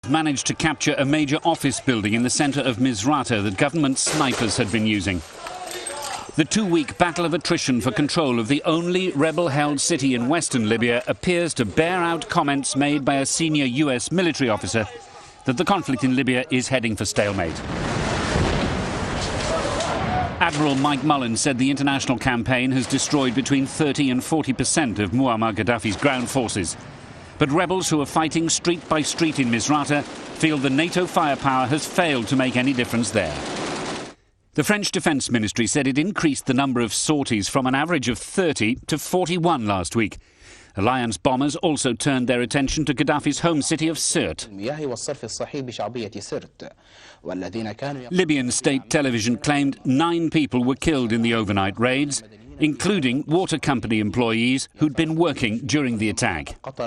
managed to capture a major office building in the centre of Misrata that government snipers had been using. The two-week battle of attrition for control of the only rebel-held city in western Libya appears to bear out comments made by a senior US military officer that the conflict in Libya is heading for stalemate. Admiral Mike Mullen said the international campaign has destroyed between 30 and 40% of Muammar Gaddafi's ground forces. But rebels who are fighting street by street in Misrata feel the NATO firepower has failed to make any difference there. The French Defence Ministry said it increased the number of sorties from an average of 30 to 41 last week. Alliance bombers also turned their attention to Gaddafi's home city of Sirte. Libyan state television claimed 9 people were killed in the overnight raids, including water company employees who'd been working during the attack. Barack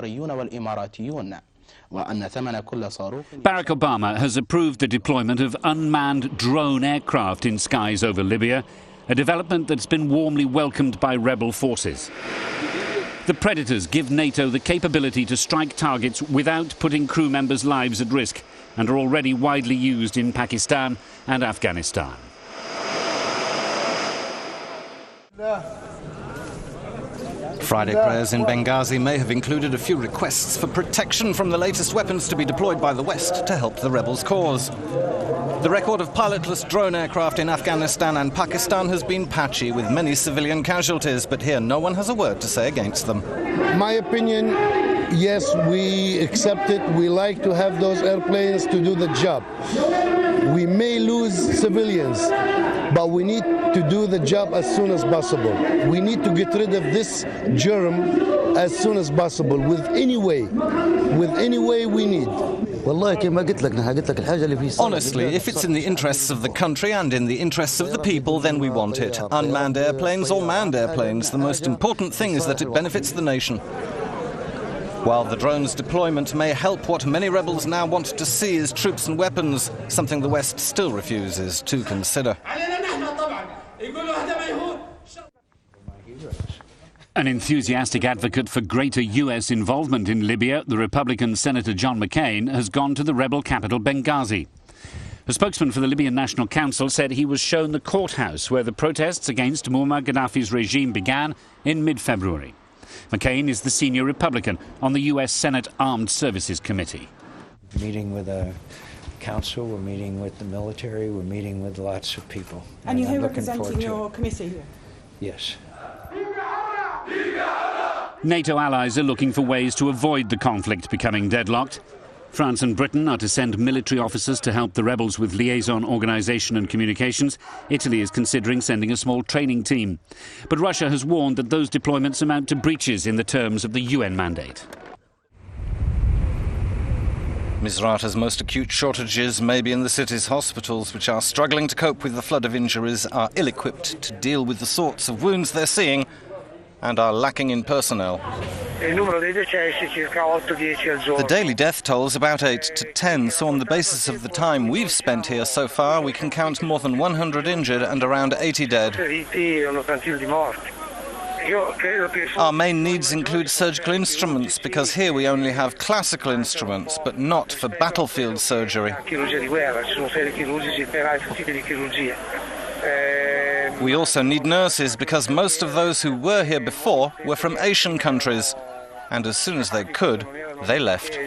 Obama has approved the deployment of unmanned drone aircraft in skies over Libya, a development that's been warmly welcomed by rebel forces. The Predators give NATO the capability to strike targets without putting crew members' lives at risk and are already widely used in Pakistan and Afghanistan. Friday prayers in Benghazi may have included a few requests for protection from the latest weapons to be deployed by the West to help the rebels' cause. The record of pilotless drone aircraft in Afghanistan and Pakistan has been patchy, with many civilian casualties, but here no one has a word to say against them. My opinion, yes, we accept it. We like to have those airplanes to do the job. We may lose civilians, but we need to do the job as soon as possible. We need to get rid of this germ as soon as possible, with any way we need. Honestly, if it's in the interests of the country and in the interests of the people, then we want it. Unmanned airplanes or manned airplanes, the most important thing is that it benefits the nation. While the drone's deployment may help, what many rebels now want to see is troops and weapons, something the West still refuses to consider. An enthusiastic advocate for greater US involvement in Libya, the Republican Senator John McCain, has gone to the rebel capital Benghazi. A spokesman for the Libyan National Council said he was shown the courthouse where the protests against Muammar Gaddafi's regime began in mid-February. McCain is the senior Republican on the US Senate Armed Services Committee. Meeting with the council, we're meeting with the military, we're meeting with lots of people. And you're here representing your committee here? Yes. NATO allies are looking for ways to avoid the conflict becoming deadlocked. France and Britain are to send military officers to help the rebels with liaison organisation and communications. Italy is considering sending a small training team. But Russia has warned that those deployments amount to breaches in the terms of the UN mandate. Misrata's most acute shortages may be in the city's hospitals, which are struggling to cope with the flood of injuries, are ill-equipped to deal with the sorts of wounds they're seeing, and are lacking in personnel. The daily death toll is about 8 to 10, so on the basis of the time we've spent here so far, we can count more than 100 injured and around 80 dead. Our main needs include surgical instruments, because here we only have classical instruments, but not for battlefield surgery. We also need nurses, because most of those who were here before were from Asian countries, and as soon as they could, they left.